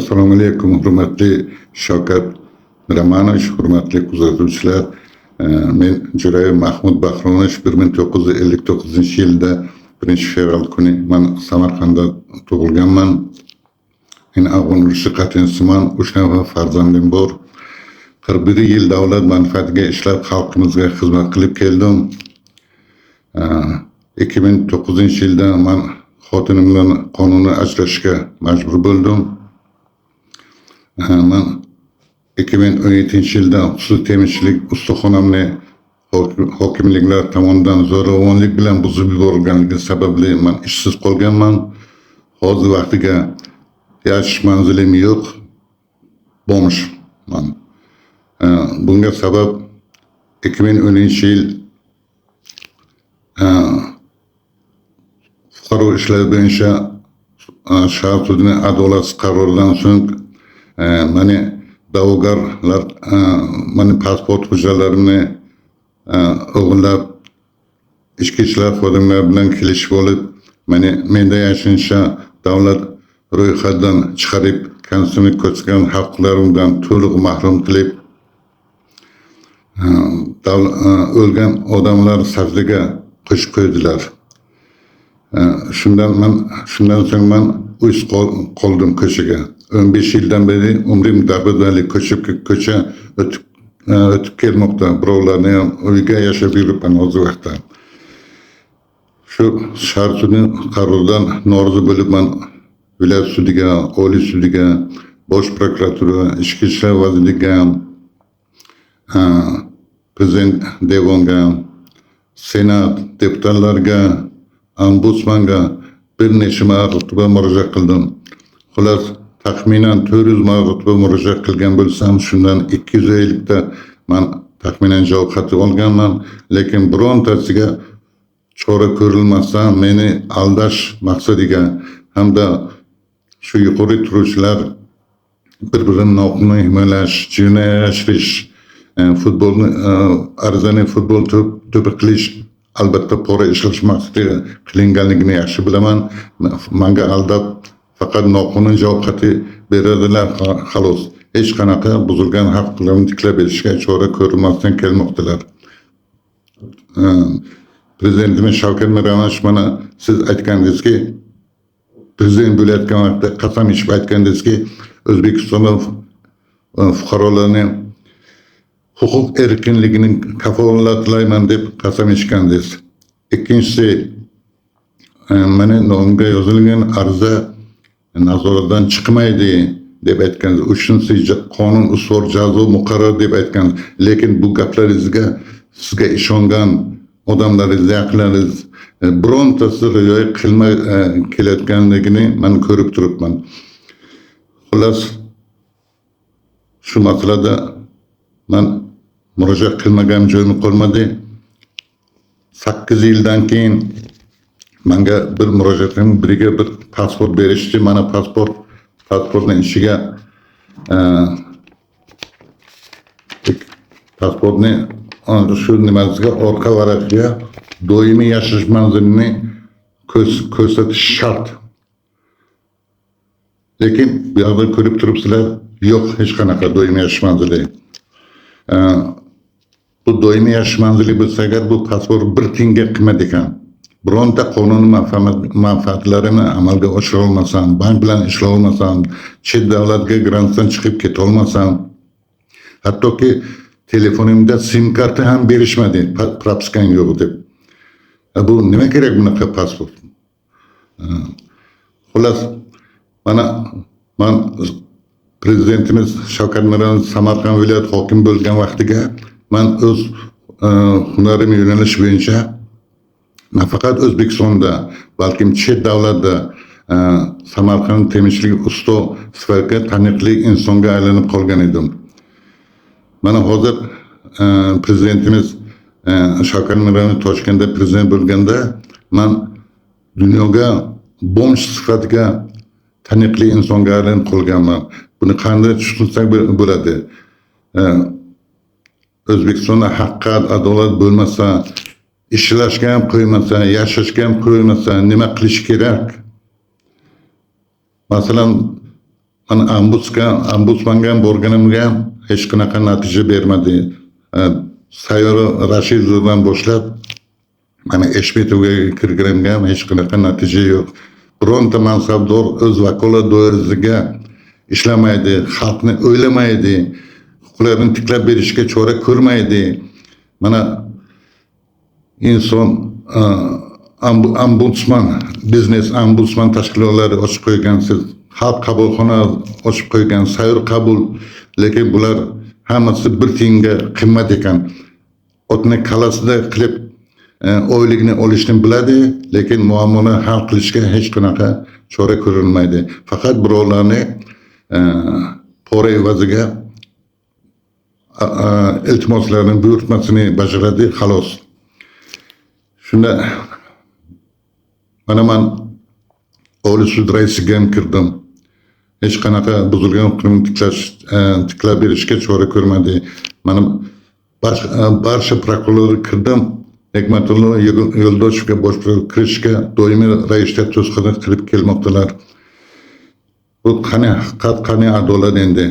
Assalomu alaykum, hurmatli Shavkat Miromonovich, hurmatli kuzatuvchilar. Men Jo'rayev Mahmud Bahronovich 1959-yilda 1-fevral kuni men Samarqandda tug'ilganman. Men afg'on urushi qatnashchiman, 3 nafar farzandim bor. 41 yil davlat manfaatiga ishlab xalqimizga xizmat qilib keldim. 2009-yilda men xotinim bilan qonuniy ajrashishga majbur bo'ldim. Men 2017-yilda xususiy temirchilik ustaxonamni hokimliklar tomonidan zo'ravonlik bilan buzib yuborilganligi sababli men ishsiz qolganman. Hozir vaqtiga yashash manzilim yo'q, bomishman. Bunga sabab 2010-yil fuqaro ishlar bo'yicha shahar sudining adolatsiz qaroridan so'ng meni da'vogarlar meni pasport hujjatlarimni o'g'irlab ichki ishlar xodimlari bilan kelishib olib, menda yashirincha davlat ro'yxatidan chiqarib, konstitutsiyaga ko'chgan huquqlarimdan to'liq mahrum qilib, o'lgan odamlar safiga qo'shib qo'ydilar. Shundan so'ng men uys qoldim ko'chaga. 15 yildan beri umrim darbadarlik ko'cha o'tib kelmoqda. Birovlarni ham uyga yashab yuribman hozir vaqtda. Shu shahar sudining qaroridan norozi bo'lib men viloyat sudiga, oliy sudiga, bosh prokuratura, ichki ishlar vazirligiga, prezident devonga, senat deputatlariga, ombudsmanga bir necha marotaba murojaat qildim. Xolos taxminan 400 marotaba murojaat qilgan bo'lsam, shundan 250 ta men taxminan javob xati olganman, lekin birontasiga chora ko'rilmasdan meni aldash maqsadiga hamda shu yuqori turuvchilar bir-birini noqonuniy himoyalash, jinoyatlashtirish, futbolni arzani futbol to'pi qilish, albatta pora ishlash maqsadida qilinganligini yaxshi bilaman. Menga aldab faqat noqonuniy javob xati beradilar, xolos. Hech qanaqa buzilgan huquqlarni tiklab berishga chora ko'rilmasdan kelmoqdalar. Prezidentimiz Shavkat Miromonovich mana siz aytgandingizki, prezident bo'layotgan vaqtda qasam ichib aytgandingizki, O'zbekistonda fuqarolarni huquq erkinligini kafolatlayman deb qasam ichgandingiz. Ikkinchisi, meni nomimga yozilgan ariza nazoratdan chiqmaydi deb aytgandingiz. Uchinchisi, qonun ustuvor jazo muqarrar deb aytgandingiz. Lekin bu gaplaringizga sizga ishongan odamlaringiz, yaqinlaringiz birontasi rioya qilmay kelayotganligini men ko'rib turibman. Xolos shu masalada men murojaat qilmagan joyim qolmadi. 8 yildan keyin menga bir murojaatim biriga bir pasport berishdi. Mana pasportning ichiga pasportni shu nimasiga orqa varaqga doimiy yashash manzilini ko'rsatish shart. Lekin bu yerda ko'rib turibsizlar, yo'q hech qanaqa doimiy yashash manzili. Bu doimiy yashash manzili bo'lsa agar, bu pasport 1 tiyinga qiymat ekan. Bironta qonuniy manfaatlarini amalga oshira olmasam, bank bilan ishlay olmasam, chet davlatga grantdan chiqib keta olmasam, hattoki telefonimda sim karta ham berishmadi, propiskang yo'q deb. Bu nima kerak bunaqa pasport? Xolos, mana men prezidentimiz Shavkat Miromonovich Samarqand viloyat hokimi bo'lgan vaqtiga men o'z hunarim yo'nalish bo'yicha nafaqat O'zbekistonda, balkim chet davlatda Samarqand temirchilik usto sifatida taniqli insonga aylanib qolgan edim. Mana hozir prezidentimiz Shavkat Miromonovich Toshkentda prezident bo'lganda men dunyoga bomsh sifatida taniqli insonga aylanib qolganman. Buni qanday tushunsak bo'ladi? O'zbekistonda haqiqat, adolat bo'lmasa, ishlashga ham qo'ymasa, yashashga ham qo'ymasa, nima qilish kerak? Masalan, mana ombudsmanga borganimga hech qanaqa natija bermadi. Sayyora Rashidovdan boshlab mana Eshmetovga kirganimga ham hech qanaqa natija yo'q. Bironta mansabdor o'z vakolat doirasida ishlamaydi, xalqni o'ylamaydi, huquqlarini tiklab berishga chora ko'rmaydi. Mana inson ombudsman, biznes ombudsman tashkilotlari ochib qo'ygansiz, xalq qabulxona ochib qo'ygan, sayyor qabul, lekin bular hammasi bir tiyinga qimmat ekan. Otni kalasida qilib oyligini olishni biladi, lekin muammoni hal qilishga hech qanaqa chora ko'rilmaydi. Faqat birovlarni pora evaziga iltimoslarni buyurtmasini bajaradi, xolos. Shunda mana men Oliy sud raisiga ham kirdim. Hech qanaqa buzilgan huquqni tiklab berishga chora ko'rmadi. Mana barcha prokurorlarga kirdim. Hikmatullo Yo'ldoshevga boshqa kirishga doimiy ravishda to'sqinlik qilib kelmoqdalar. Bu qani haqiqat, qani adolat endi?